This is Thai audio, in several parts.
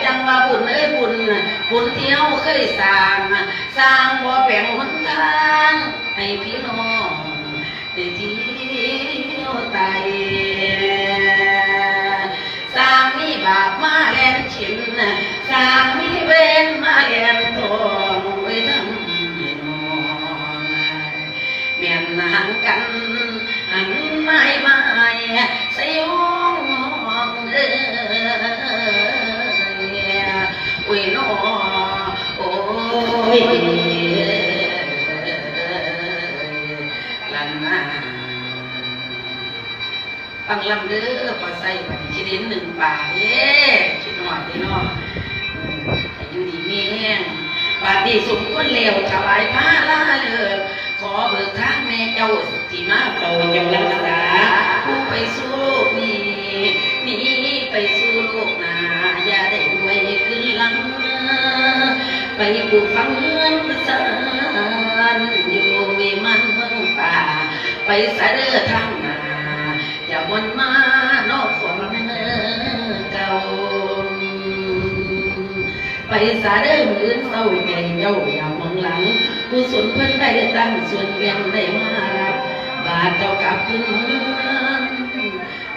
จังว่าบุญบุญเที่ยวเคยสร้างบ่แบ่งหนทางให้พี่น้องได้เที่ยวไต่สร้างมีบาปมาแลนชินสร้างมีเวรมาแลนทองไว้ทำให้น้องแม่นห่างกันหันไม่สยองอุ้ยน้อโอ้ยลันนาฟังลำเด้อพอใส่ไปชิดินหนึ่งป่าเย้ชิดหน่อยเนาะอยู่ดีมีแห้งบาดดีสมควรเลวถวายผ้าลาเลิกขอเบิกทางแม่เจ้าที่มาโปรดเจ้ารักษาผู้ไปสู่โลกนี้ไปสู่โลกหน้าอย่าได้ด้วยขึ้นหลังไปปลูกฝังเงินสานอยู่วิมานเมืองป่าไปสะเด้อทางหน้าอย่าวนมานอกความเก่าไปสะเด้อมือเศร้าแก่เย้าอย่ามองหลังผู้สนเพิ่นได้ตั้งส่วนแบ่งได้มารับบาทเจ้ากลับขึ้น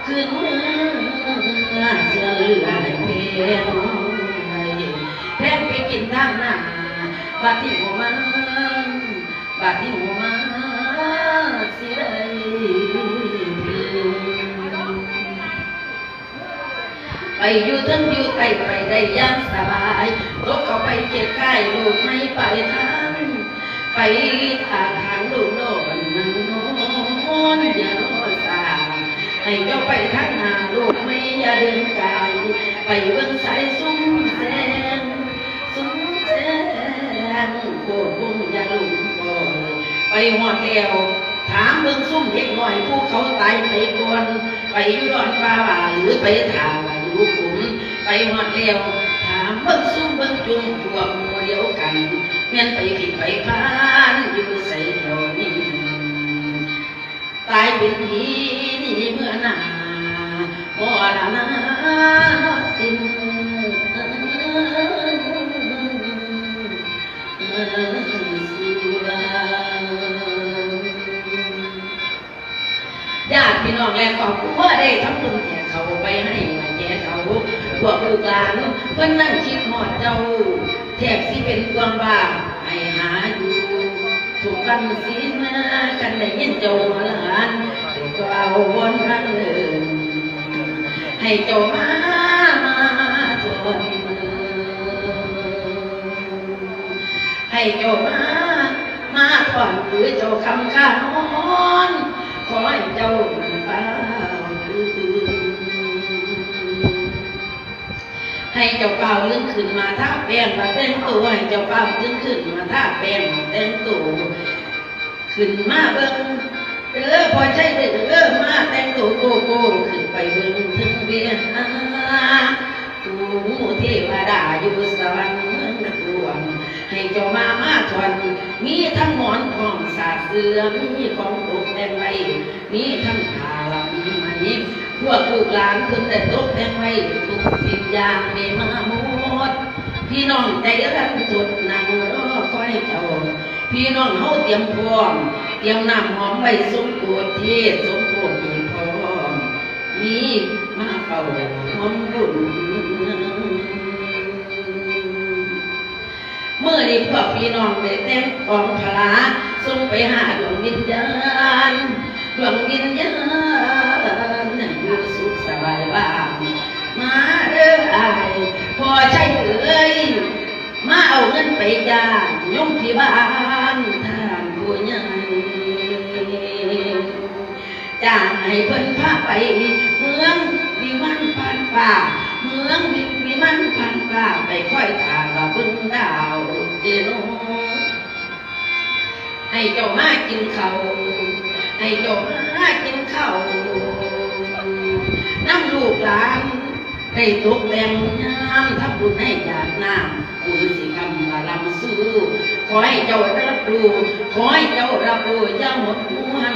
เสื้อเหลือในแพงไปกินทางหน้าบาทที่หัวมาสิได้ไปอยู่ทั้งอยู่ไกลไปได้ย่างสบายรถเขาไปเก็บไข่ลูกไม่ไปทางไปทางลูกโน่นนั่งโน่นอย่านอนตาให้เจ้าไปทางหน้าลูกไม่อย่าเดินไกลไปเบื้องสายซุ้มแสงโคตรบุญอย่าลุ่มก่อนไปหอดแล้วถามเบื้องซุ้มเด็กหน่อยผู้เขาตายไปก่อนไปอยู่ดอนฟ้าหรือไปทางอยู่ขุมไปหอดแล้วถามเบื้องซุ้มเบื้องจุ่มพวกมัวเดียวกันเมียนไปผิดไปพานอยู่ใส่เดียวนี้ตายเป็นผีนี่เมื่อหน้าบ่ละนาสิ้นญาติพี่น้องและครอบครัวได้ทำบุญแก่เขาไปให้แก่เขาพวกลูกหลานเพิ่นนั่งคิดหอดเจ้าแทบสิเป็นความบ้าให้หาอยู่ถูกกันศีลมากันได้ยินเจ้าหลานก็เอาวนรักเลยให้เจ้ามาทนให้เจ้ามาก่อนหรือเจ้าคำข้านอนขอให้เจ้าฟ้าให้เจ้าเป่าลื่นขึ้นมาท่าแป้งมาแต่งตัวให้เจ้าเป่าลื่นขึ้นมาท่าแป้งมาแต่งตัวขึ้นมาเบิ้งพอใช่มาแต่งตัวโกโก้ขึ้นไปเบิ้งถึงเบียร์ตูเทวดาอยู่สวรรค์เมืองหลวงให้เจ้ามาทอนมีทั้งหมอนของสาเสือมีของตกแต่งไว้มีทั้งผ้าลำไหมพวกลูกหลานคนได้ตกแต่งไว้ทุกสิ่งอย่างมีมาหมดพี่น้องใจรักสุดนั่งรอคอยเจ้าพี่น้องเขาเตรียมพร้อมเตรียมน้ำหอมไว้สมโภชเทศสมโภชมีพร้อมมีมาเป่าหอมบุญเมื่อนี้พวกพี่น้องได้แต่งกองพลาส่งไปหาดวงวิญญาณอยู่สุขสบายบ้างมาเด้ออายพอใช่เอ้ยมาเอาเงินไปจ้างยมที่บ้านท่านผู้ใหญ่จ้างให้เพิ่นพาไปเมืองวิมานผ่านฟ้าเมืองวิมานผ่านฟ้าไปค่อยตาว่าเบิ่งดาวเดโนให้เจ้ามากินข้าวให้เจ้ามากินข้าวน้ำลูกหลานได้ตกแต่งงามทับบุญให้ญาติน้ำบุญสิคำว่าลำสู้ขอให้เจ้ารับรู้ขอให้เจ้ารับรู้อย่าหมดหูหัน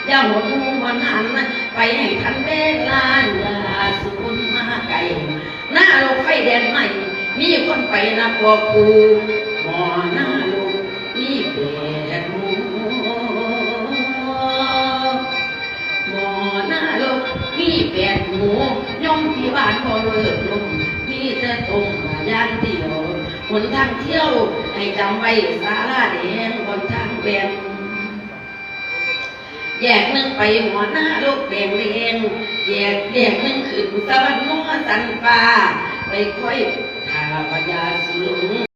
อย่าหมดหูหันไปให้ทันเวลาอย่าสูญมาไกลหน้าโลกไฟ มีคนไปนับบอกครูหมอหน้าลูกมีแปดหมู่หมอหน้าลูกมีแปดหมู่ย่อมที่บ้านพอเลิกลงมีแต่ตรงมาย่านเดียวหนทางเที่ยวให้จำไว้ศาลาแดงบนทางแบนแยกหนึ่งไปหัวหน้าลูกแดงแดงแยกหนึ่งขึ้นสวรรค์นัวสันฟ้าไปค่อยทาพญาสูง